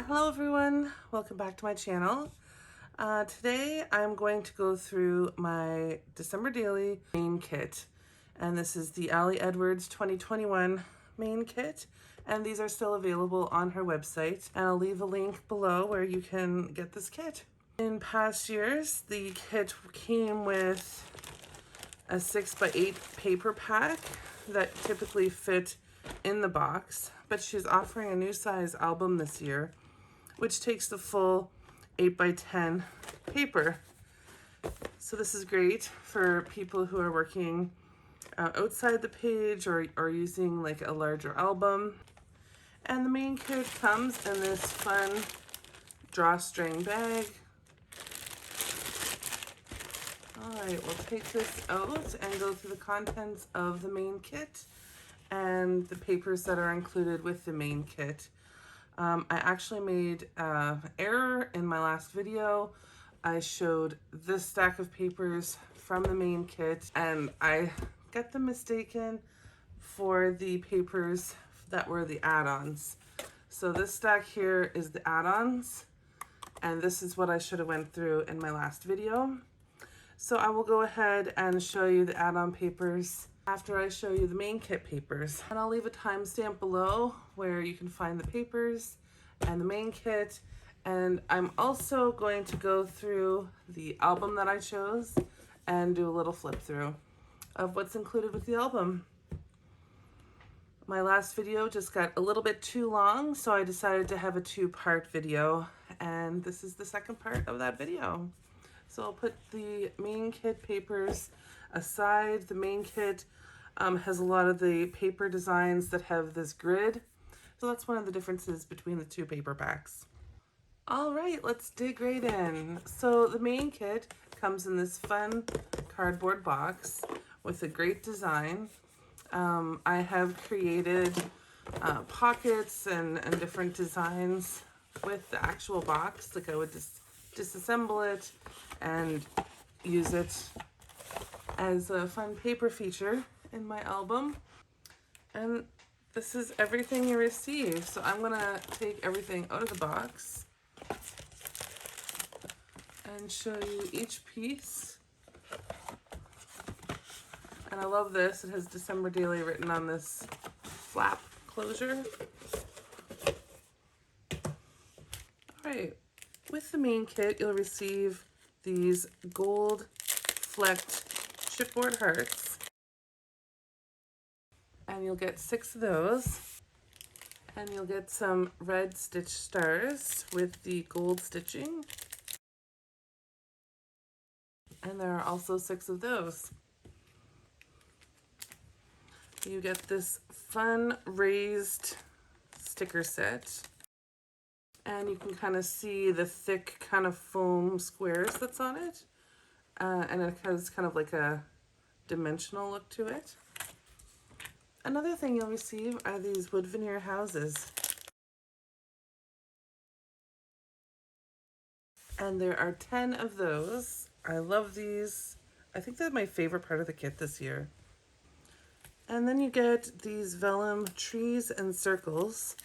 Hello everyone, welcome back to my channel. Today I'm going to go through my December Daily main kit, and this is the Ali Edwards 2021 main kit, and these are still available on her website, and I'll leave a link below where you can get this kit. In past years, the kit came with a 6x8 paper pack that typically fit in the box, but she's offering a new size album this year, which takes the full 8x10 paper. So this is great for people who are working outside the page or using like a larger album. And the main kit comes in this fun drawstring bag. Alright, we'll take this out and go through the contents of the main kit and the papers that are included with the main kit. I actually made an error in my last video. I showed this stack of papers from the main kit and I got them mistaken for the papers that were the add-ons. So this stack here is the add-ons, and this is what I should have went through in my last video. So I will go ahead and show you the add-on papers after I show you the main kit papers. And I'll leave a timestamp below where you can find the papers and the main kit. And I'm also going to go through the album that I chose and do a little flip through of what's included with the album. My last video just got a little bit too long, so I decided to have a two-part video, and this is the second part of that video. So I'll put the main kit papers aside. The main kit has a lot of the paper designs that have this grid. So that's one of the differences between the two paper packs. All right, let's dig right in. So the main kit comes in this fun cardboard box with a great design. I have created pockets and different designs with the actual box. Like I would just disassemble it and use it as a fun paper feature in my album. And this is everything you receive. So I'm gonna take everything out of the box and show you each piece. And I love this. It has December Daily written on this flap closure. All right, with the main kit, you'll receive these gold flecked chipboard hearts. And you'll get 6 of those. And you'll get some red stitch stars with the gold stitching. And there are also 6 of those. You get this fun raised sticker set. And you can kind of see the thick kind of foam squares that's on it. And it has kind of like a dimensional look to it. Another thing you'll receive are these wood veneer houses. And there are 10 of those. I love these. I think they're my favorite part of the kit this year. And then you get these vellum trees and circles.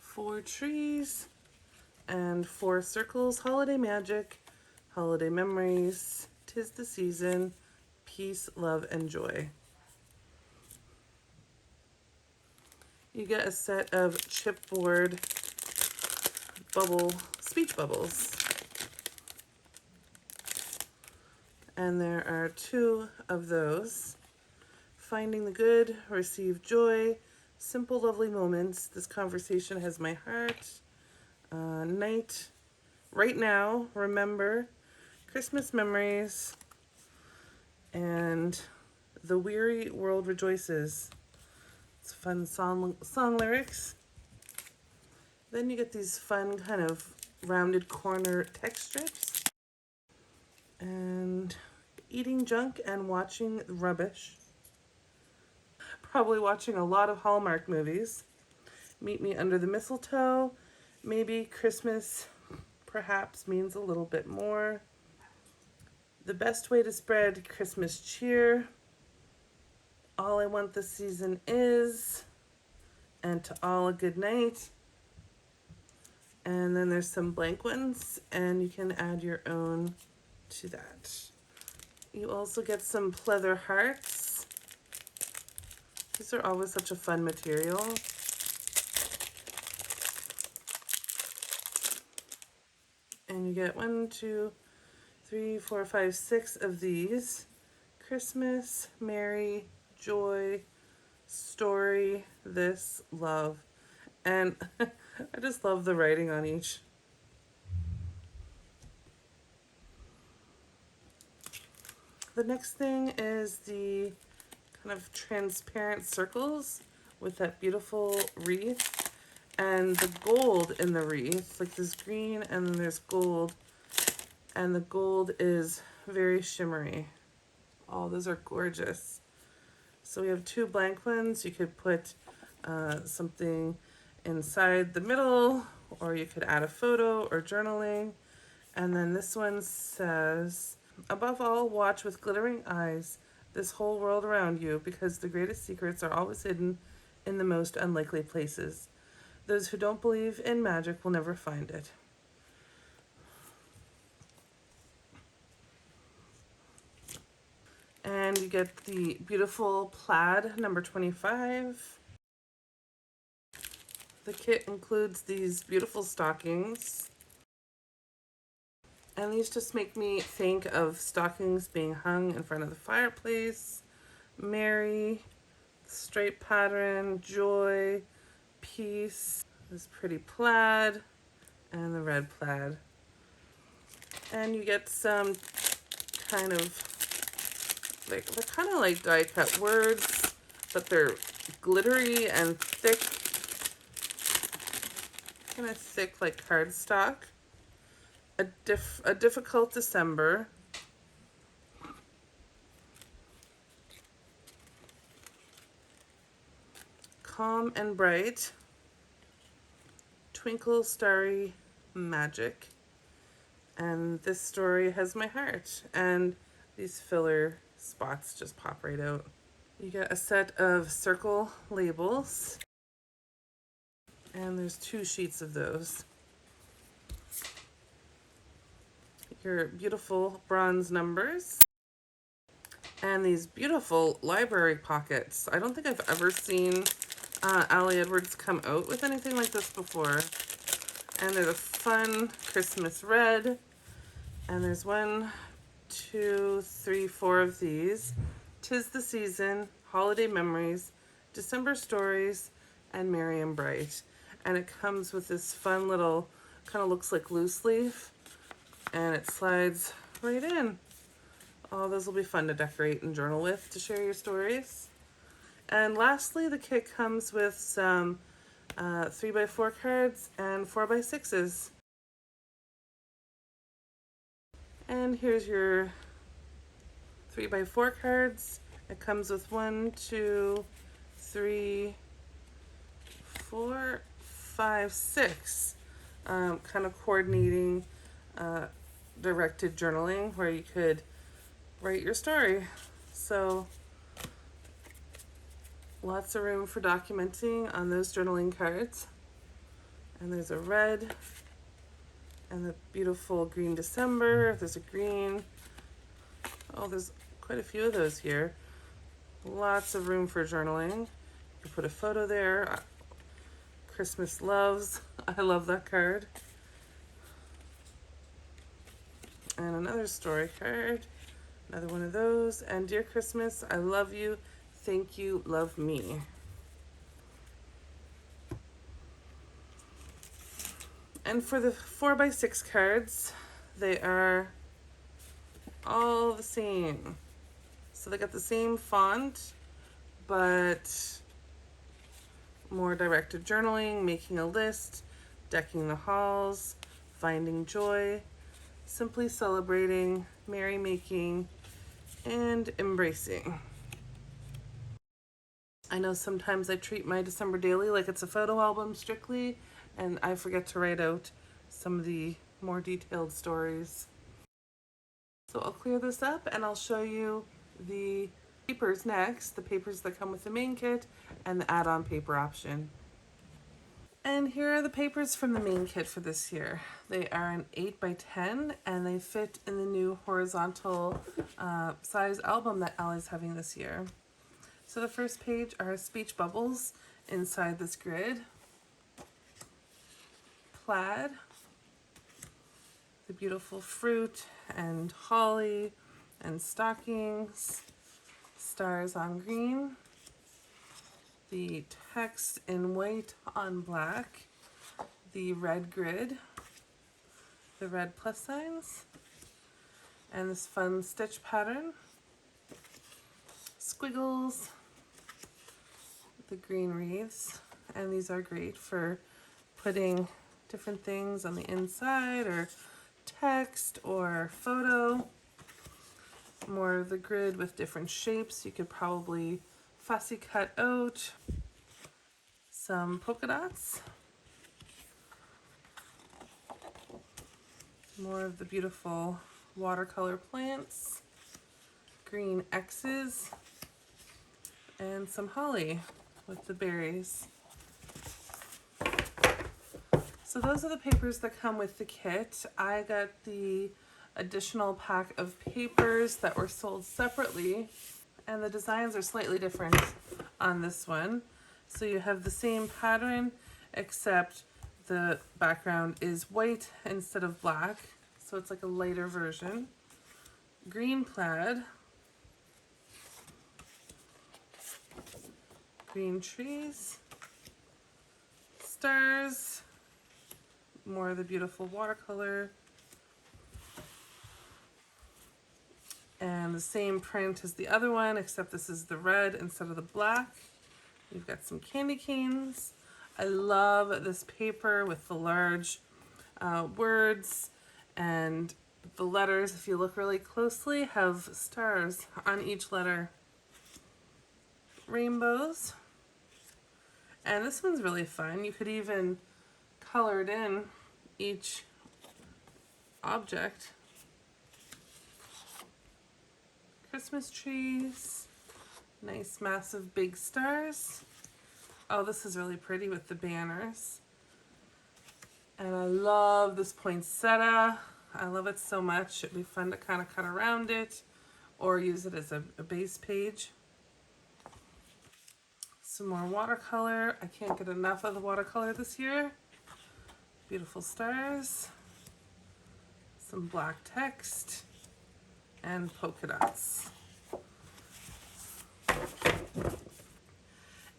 4 trees and 4 circles. Holiday magic, holiday memories, 'tis the season, peace, love, and joy. You get a set of chipboard speech bubbles. And there are 2 of those. Finding the good, receive joy, simple lovely moments, this conversation has my heart, night, right now, remember, Christmas memories, and the weary world rejoices. It's fun song lyrics. Then you get these fun kind of rounded corner text strips. And eating junk and watching rubbish. Probably watching a lot of Hallmark movies. Meet me under the mistletoe. Maybe Christmas perhaps means a little bit more. The best way to spread Christmas cheer. All I want this season is and to all a good night. And then there's some blank ones, and you can add your own to that. You also get some pleather hearts. These are always such a fun material. And you get 1, 2, 3, 4, 5, 6 of these. Christmas, Merry, Joy, Story, This, Love. And I just love the writing on each. The next thing is the kind of transparent circles with that beautiful wreath. And the gold in the wreath, like there's green and then there's gold. And the gold is very shimmery. Oh, those are gorgeous. So we have 2 blank ones. You could put something inside the middle, or you could add a photo or journaling. And then this one says, above all, watch with glittering eyes this whole world around you, because the greatest secrets are always hidden in the most unlikely places. Those who don't believe in magic will never find it. And you get the beautiful plaid number 25. The kit includes these beautiful stockings. And these just make me think of stockings being hung in front of the fireplace. Merry, straight pattern, joy, peace, this pretty plaid, and the red plaid. And you get some kind of, they're kind of like die cut words, but they're glittery and thick, kind of thick like cardstock. A difficult December. Calm and bright. Twinkle starry magic. And this story has my heart. And these filler spots just pop right out. You get a set of circle labels. And there's 2 sheets of those. Your beautiful bronze numbers. And these beautiful library pockets. I don't think I've ever seen Ali Edwards come out with anything like this before. And there's a fun Christmas red. And there's 1, 2, 3, 4 of these. 'Tis the Season, Holiday Memories, December Stories, and Merry and Bright. And it comes with this fun little, kind of looks like loose leaf. And it slides right in. Oh, those will be fun to decorate and journal with, to share your stories. And lastly, the kit comes with some 3x4 cards and 4x6s. And here's your 3x4 cards. It comes with 1, 2, 3, 4, 5, 6. Kind of coordinating directed journaling where you could write your story. So lots of room for documenting on those journaling cards. And there's a red and the beautiful green December. There's a green. Oh, there's quite a few of those here. Lots of room for journaling. You put a photo there. Christmas loves. I love that card. And another story card. Another one of those. And Dear Christmas, I love you. Thank you. Love me. And for the 4x6 cards, they are all the same. So they got the same font, but more directed journaling, making a list, decking the halls, finding joy, simply celebrating, merry making, and embracing. I know sometimes I treat my December daily like it's a photo album strictly, and I forget to write out some of the more detailed stories. So I'll clear this up and I'll show you the papers next, the papers that come with the main kit and the add-on paper option. And here are the papers from the main kit for this year. They are an 8x10 and they fit in the new horizontal size album that Allie's having this year. So the first page are speech bubbles inside this grid. Plaid, the beautiful fruit and holly and stockings, stars on green, the text in white on black, the red grid, the red plus signs, and this fun stitch pattern, squiggles, the green wreaths, and these are great for putting different things on the inside or text or photo. More of the grid with different shapes you could probably fussy cut out. Some polka dots. More of the beautiful watercolor plants. Green X's. And some holly with the berries. So those are the papers that come with the kit. I got the additional pack of papers that were sold separately, and the designs are slightly different on this one. So you have the same pattern, except the background is white instead of black, so it's like a lighter version. Green plaid, green trees, stars, more of the beautiful watercolor, and the same print as the other one, except this is the red instead of the black. You've got some candy canes. I love this paper with the large words, and the letters, if you look really closely, have stars on each letter. Rainbows. And this one's really fun. You could even color it in each object. Christmas trees, nice massive big stars. Oh, this is really pretty with the banners. And I love this poinsettia. I love it so much. It'd be fun to kind of cut around it or use it as a base page. Some more watercolor. I can't get enough of the watercolor this year. Beautiful stars. Some black text. And polka dots.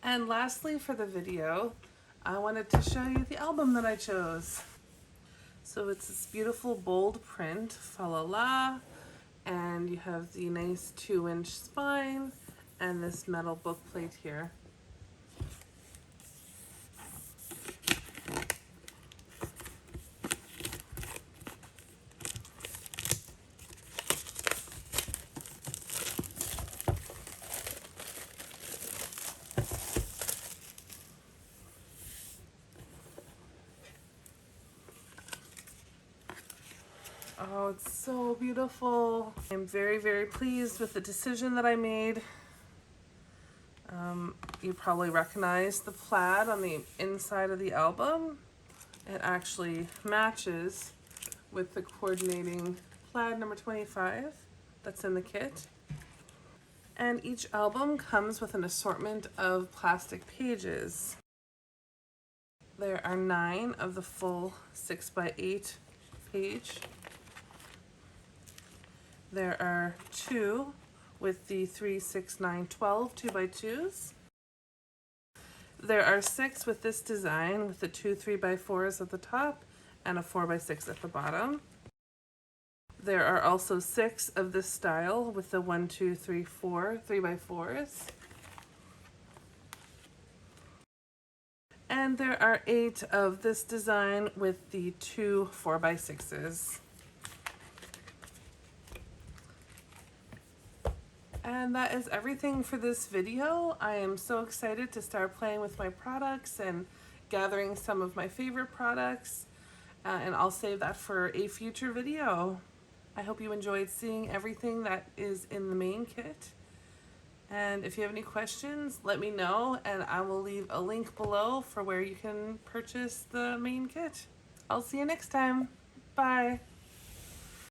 And lastly for the video, I wanted to show you the album that I chose. So it's this beautiful bold print, fa la la, and you have the nice 2-inch spine and this metal book plate here. Oh, it's so beautiful. I'm very, very pleased with the decision that I made. You probably recognize the plaid on the inside of the album. It actually matches with the coordinating plaid number 25 that's in the kit. And each album comes with an assortment of plastic pages. There are 9 of the full 6x8 page. There are 2 with the 3, 6, 9, 12 2x2s. There are 6 with this design with the 2 3x4s at the top and a 4x6 at the bottom. There are also 6 of this style with the 1, 2, 3, 4 3x4s. And there are 8 of this design with the 2 4x6s. And that is everything for this video. I am so excited to start playing with my products and gathering some of my favorite products, and I'll save that for a future video. I hope you enjoyed seeing everything that is in the main kit, And if you have any questions, let me know, and I will leave a link below for where you can purchase the main kit. I'll see you next time. Bye.